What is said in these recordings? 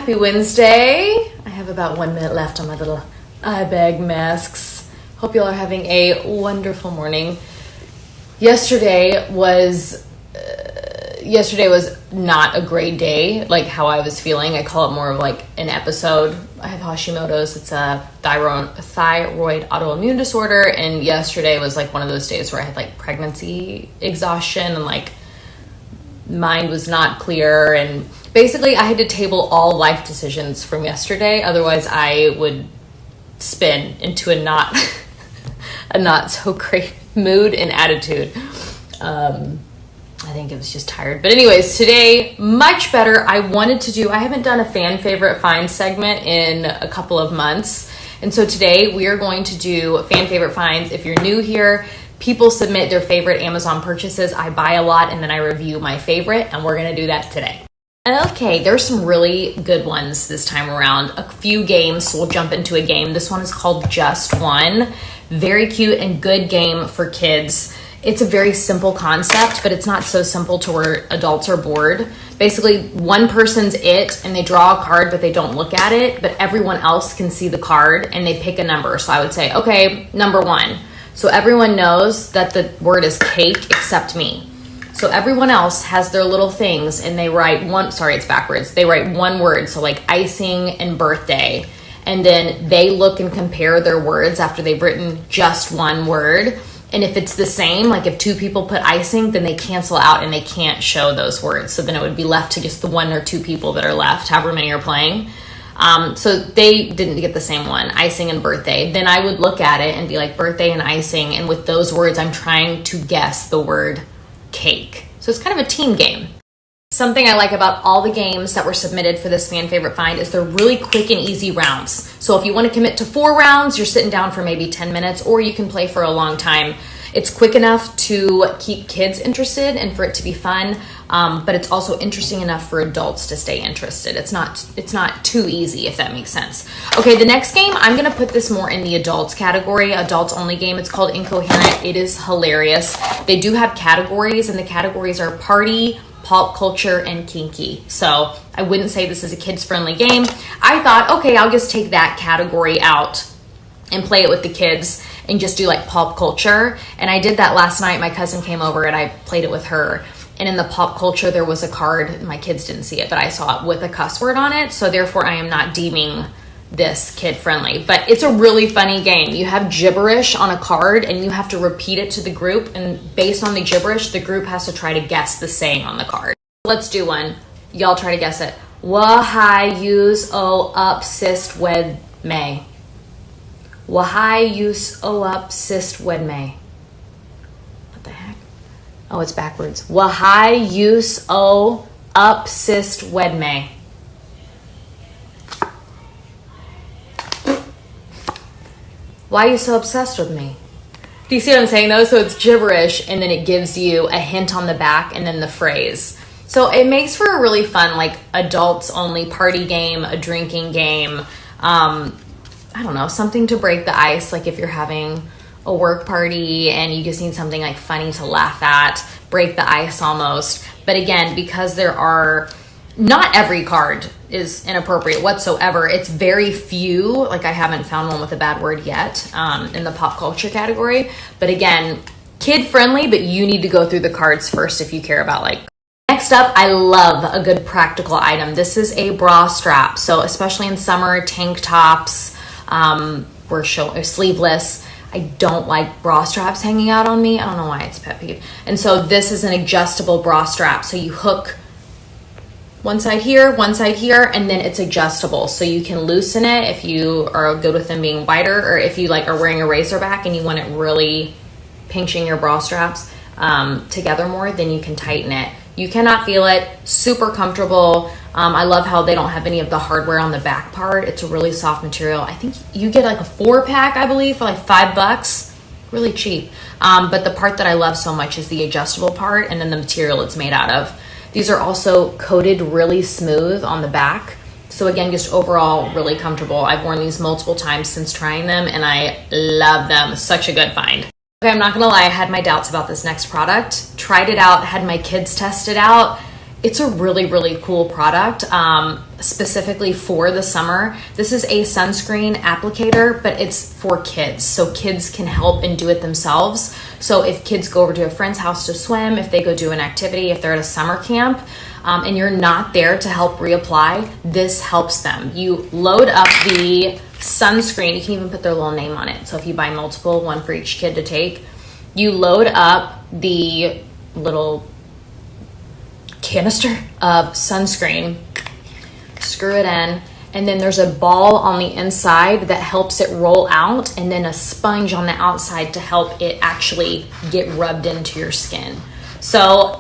Happy Wednesday. I have about 1 minute left on my little eye bag masks. Hope y'all are having a wonderful morning. Yesterday was not a great day, like how I was feeling. I call it more of like an episode. I have Hashimoto's. It's a thyroid autoimmune disorder. And yesterday was like one of those days where I had like pregnancy exhaustion and like mind was not clear. And basically I had to table all life decisions from yesterday. Otherwise I would spin into a not so great mood and attitude. I think it was just tired. But anyways, today, much better. I haven't done a fan favorite find segment in a couple of months. And so today we are going to do fan favorite finds. If you're new here, people submit their favorite Amazon purchases. I buy a lot and then I review my favorite, and we're going to do that today. Okay, there's some really good ones this time around. A few games, so we'll jump into a game. This one is called Just One. Very cute and good game for kids. It's a very simple concept, but it's not so simple to where adults are bored. Basically, one person's it, and they draw a card, but they don't look at it, but everyone else can see the card, and they pick a number. So I would say, okay, number 1. So everyone knows that the word is cake except me. So everyone else has their little things, and they write it's backwards. They write one word, so like icing and birthday. And then they look and compare their words after they've written just one word. And if it's the same, like if 2 people put icing, then they cancel out and they can't show those words. So then it would be left to just the 1 or 2 people that are left, however many are playing. So they didn't get the same one, icing and birthday. Then I would look at it and be like birthday and icing. And with those words, I'm trying to guess the word cake. So it's kind of a team game. Something I like about all the games that were submitted for this fan favorite find is they're really quick and easy rounds. So if you want to commit to 4 rounds, you're sitting down for maybe 10 minutes, or you can play for a long time. It's quick enough to keep kids interested and for it to be fun, but it's also interesting enough for adults to stay interested. It's not too easy, if that makes sense. Okay, the next game, I'm going to put this more in the adults category, adults only game. It's called Incoherent. It is hilarious. They do have categories, and the categories are party, pop culture, and kinky. So I wouldn't say this is a kids-friendly game. I thought, okay, I'll just take that category out and play it with the kids and just do like pop culture. And I did that last night. My cousin came over and I played it with her. And in the pop culture, there was a card. My kids didn't see it, but I saw it with a cuss word on it. So therefore, I am not deeming this kid-friendly. But it's a really funny game. You have gibberish on a card and you have to repeat it to the group. And based on the gibberish, the group has to try to guess the saying on the card. Let's do one. Y'all try to guess it. Wahai use o upsist wed may. Wahai use o upsist wed may. What the heck? Oh, it's backwards. Wahai use o upsist wed may. Why are you so obsessed with me? Do you see what I'm saying though? So it's gibberish and then it gives you a hint on the back and then the phrase. So it makes for a really fun, like adults only party game, a drinking game. I don't know, something to break the ice. Like if you're having a work party and you just need something like funny to laugh at, break the ice almost. But again, because not every card is inappropriate whatsoever. It's very few. Like I haven't found one with a bad word yet in the pop culture category. But again, kid friendly, but you need to go through the cards first if you care about like. Next up, I love a good practical item. This is a bra strap. So especially in summer, tank tops, we're sleeveless. I don't like bra straps hanging out on me. I don't know why, it's a pet peeve. And so this is an adjustable bra strap. So you hook one side here, and then it's adjustable. So you can loosen it if you are good with them being wider, or if you like are wearing a razor back and you want it really pinching your bra straps together more, then you can tighten it. You cannot feel it, super comfortable. I love how they don't have any of the hardware on the back part. It's a really soft material. I think you get like a 4-pack, I believe, for like $5. Really cheap. But the part that I love so much is the adjustable part and then the material it's made out of. These are also coated really smooth on the back. So again, just overall really comfortable. I've worn these multiple times since trying them and I love them. Such a good find. Okay, I'm not gonna lie, I had my doubts about this next product. Tried it out, had my kids test it out. It's a really, really cool product. specifically for the summer. This is a sunscreen applicator, but it's for kids, so kids can help and do it themselves. So if kids go over to a friend's house to swim, if they go do an activity, if they're at a summer camp, and you're not there to help reapply, this helps them. You load up the sunscreen. You can even put their little name on it. So if you buy multiple, one for each kid to take, you load up the little canister of sunscreen, screw it in, and then there's a ball on the inside that helps it roll out, and then a sponge on the outside to help it actually get rubbed into your skin. So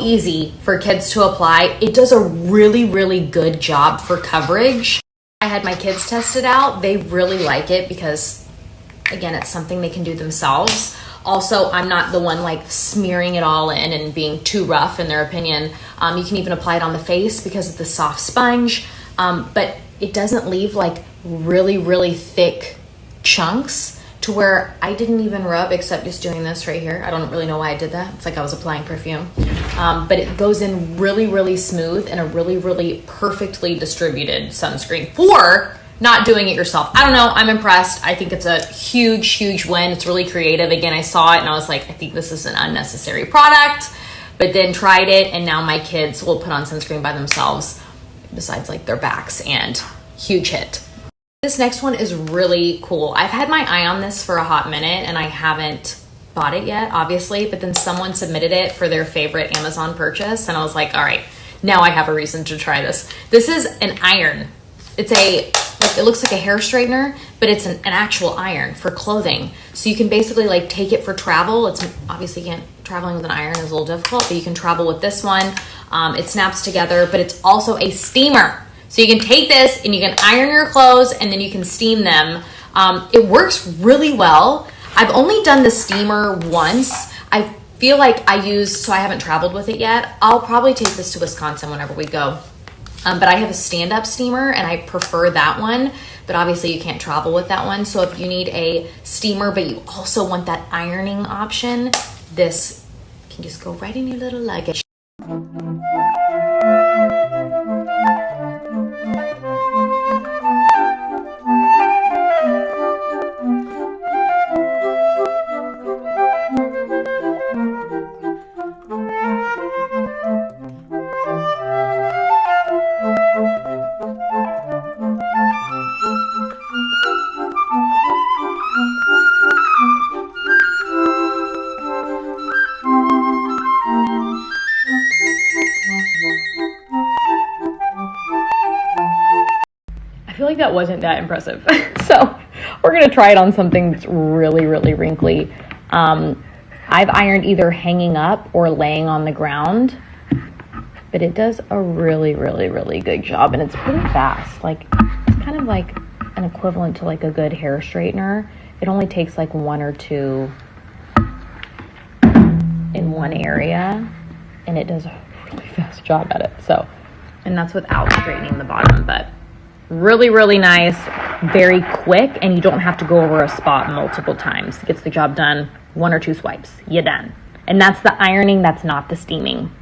easy for kids to apply. It does a really, really good job for coverage. I had my kids test it out. They really like it because, again, it's something they can do themselves. Also, I'm not the one like smearing it all in and being too rough in their opinion. You can even apply it on the face because of the soft sponge, but it doesn't leave like really, really thick chunks to where I didn't even rub except just doing this right here. I don't really know why I did that. It's like I was applying perfume, but it goes in really, really smooth and a really, really perfectly distributed sunscreen for not doing it yourself. I don't know. I'm impressed. I think it's a huge, huge win. It's really creative. Again, I saw it and I was like, I think this is an unnecessary product, but then tried it. And now my kids will put on sunscreen by themselves besides like their backs, and huge hit. This next one is really cool. I've had my eye on this for a hot minute and I haven't bought it yet, obviously, but then someone submitted it for their favorite Amazon purchase. And I was like, all right, now I have a reason to try this. This is an iron. It looks like a hair straightener, but it's an actual iron for clothing. So you can basically like take it for travel. It's obviously traveling with an iron is a little difficult, but you can travel with this one. It snaps together, but it's also a steamer. So you can take this and you can iron your clothes and then you can steam them. It works really well. I've only done the steamer once. I feel like so I haven't traveled with it yet. I'll probably take this to Wisconsin whenever we go. But I have a stand-up steamer and I prefer that one, but obviously you can't travel with that one. So if you need a steamer, but you also want that ironing option, this can just go right in your little luggage. That wasn't that impressive. So we're gonna try it on something that's really, really wrinkly. I've ironed either hanging up or laying on the ground, but it does a really, really, really good job, and it's pretty fast. Like, it's kind of like an equivalent to like a good hair straightener. It only takes like one or two in one area, and it does a really fast job at it. So, and that's without straightening the bottom, but really, really nice, very quick, and you don't have to go over a spot multiple times. It gets the job done, one or two swipes, you're done. And that's the ironing, that's not the steaming.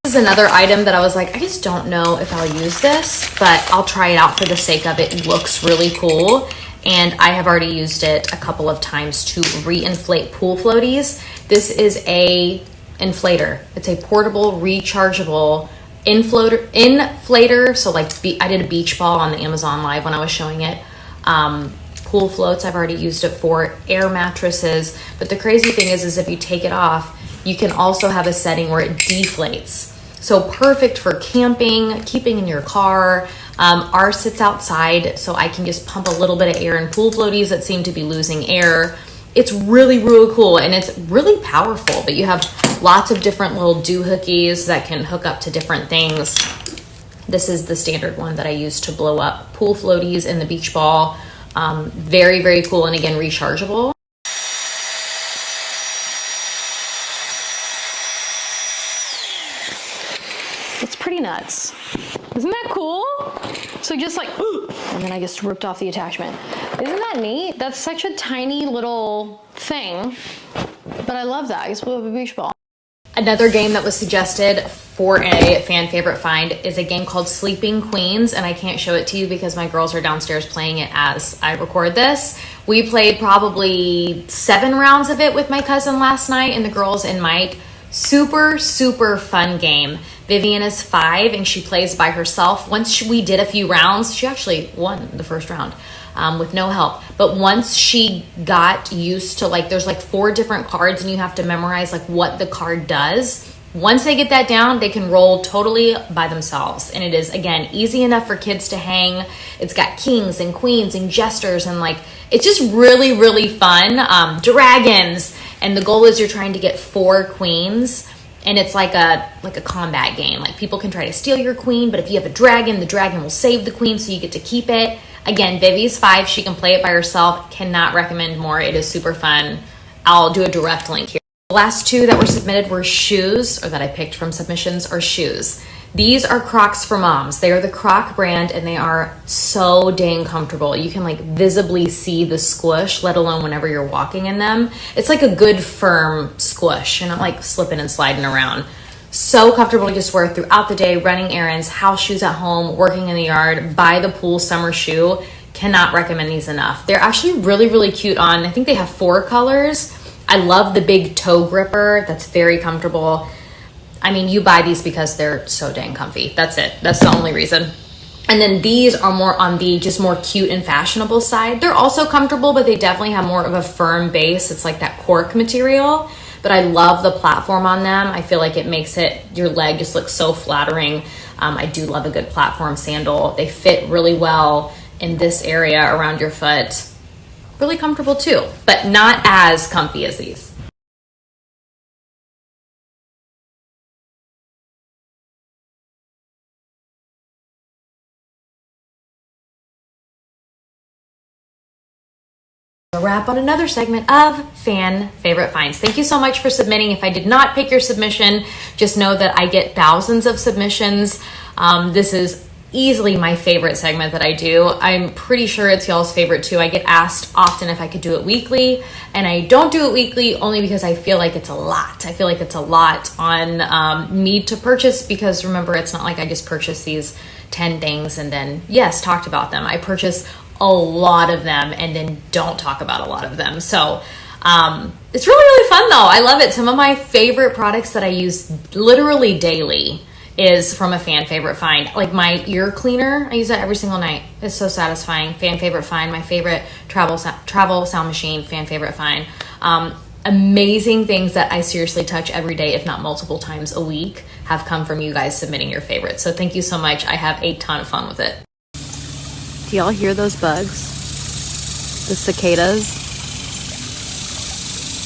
This is another item that I was like, I just don't know if I'll use this, but I'll try it out for the sake of it. It looks really cool, and I have already used it a couple of times to re-inflate pool floaties. This is a inflator. It's a portable, rechargeable inflator. So like I did a beach ball on the Amazon Live when I was showing it. Pool floats, I've already used it for air mattresses. But the crazy thing is if you take it off, you can also have a setting where it deflates. So perfect for camping, keeping in your car. Ours sits outside, so I can just pump a little bit of air in pool floaties that seem to be losing air. It's really, really cool, and it's really powerful, but you have lots of different little doohickeys that can hook up to different things. This is the standard one that I use to blow up pool floaties in the beach ball. Very, very cool, and again, rechargeable. It's pretty nuts. Isn't that cool? So just like, and then I just ripped off the attachment. Isn't that neat? That's such a tiny little thing, but I love that. I just blew up a beach ball. Another game that was suggested for a fan favorite find is a game called Sleeping Queens, and I can't show it to you because my girls are downstairs playing it as I record this. We played probably 7 rounds of it with my cousin last night, and the girls and Mike. Super, super fun game. Vivian is 5 and she plays by herself. Once we did a few rounds, she actually won the first round with no help. But once she got used to, like, there's like 4 different cards and you have to memorize like what the card does. Once they get that down, they can roll totally by themselves. And it is, again, easy enough for kids to hang. It's got kings and queens and jesters, and like, it's just really, really fun. Dragons. And the goal is you're trying to get 4 queens, and it's like a combat game. Like, people can try to steal your queen, but if you have a dragon, the dragon will save the queen, so you get to keep it. Again, Vivi's 5. She can play it by herself. Cannot recommend more. It is super fun. I'll do a direct link here. The last 2 that were submitted were shoes, or that I picked from submissions, are shoes. These are Crocs for moms. They are the Croc brand, and they are so dang comfortable. You can like visibly see the squish, let alone whenever you're walking in them. It's like a good firm squish, and not like slipping and sliding around. So comfortable to just wear throughout the day, running errands, house shoes at home, working in the yard, by the pool summer shoe. Cannot recommend these enough. They're actually really, really cute on, I think they have 4 colors. I love the big toe gripper. That's very comfortable. I mean, you buy these because they're so dang comfy. That's it. That's the only reason. And then these are more on the just more cute and fashionable side. They're also comfortable, but they definitely have more of a firm base. It's like that cork material. But I love the platform on them. I feel like it makes your leg just look so flattering. I do love a good platform sandal. They fit really well in this area around your foot. Really comfortable too, but not as comfy as these. A wrap on another segment of Fan Favorite Finds. Thank you so much for submitting. If I did not pick your submission, just know that I get thousands of submissions. This is easily my favorite segment that I do. I'm pretty sure it's y'all's favorite too. I get asked often if I could do it weekly, and I don't do it weekly only because I feel like it's a lot. I feel like it's a lot on me to purchase, because remember, it's not like I just purchased these 10 things and then, yes, talked about them. I purchase a lot of them and then don't talk about a lot of them. So it's really, really fun though. I love it. Some of my favorite products that I use literally daily is from a fan favorite find. Like my ear cleaner, I use that every single night. It's so satisfying. Fan favorite find. My favorite travel sound machine, fan favorite find. Amazing things that I seriously touch every day, if not multiple times a week, have come from you guys submitting your favorites. So thank you so much. I have a ton of fun with it. Do y'all hear those bugs? The cicadas?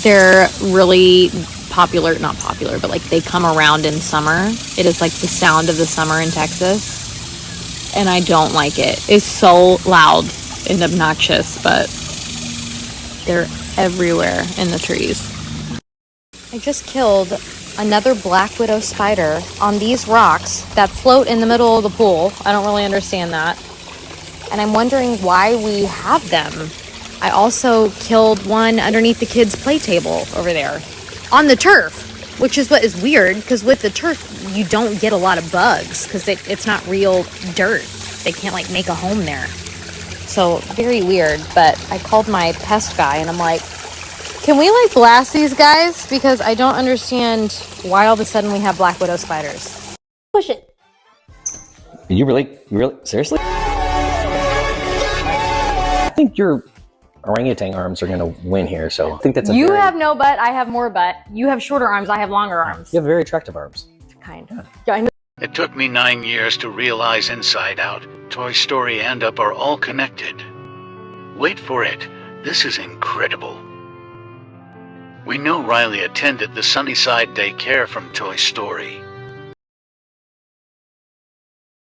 They're really popular, not popular, but like they come around in summer. It is like the sound of the summer in Texas. And I don't like it. It's so loud and obnoxious, but they're everywhere in the trees. I just killed another black widow spider on these rocks that float in the middle of the pool. I don't really understand that. And I'm wondering why we have them. I also killed one underneath the kids' play table over there on the turf, which is what is weird, because with the turf, you don't get a lot of bugs because it's not real dirt. They can't like make a home there. So very weird, but I called my pest guy and I'm like, can we like blast these guys? Because I don't understand why all of a sudden we have black widow spiders. Push it. You really, seriously? I think your orangutan arms are going to win here, so I think that's You have no butt, I have more butt. You have shorter arms, I have longer arms. You have very attractive arms. Kind of. Yeah, I know. It took me 9 years to realize Inside Out, Toy Story, and Up are all connected. Wait for it. This is incredible. We know Riley attended the Sunnyside Daycare from Toy Story.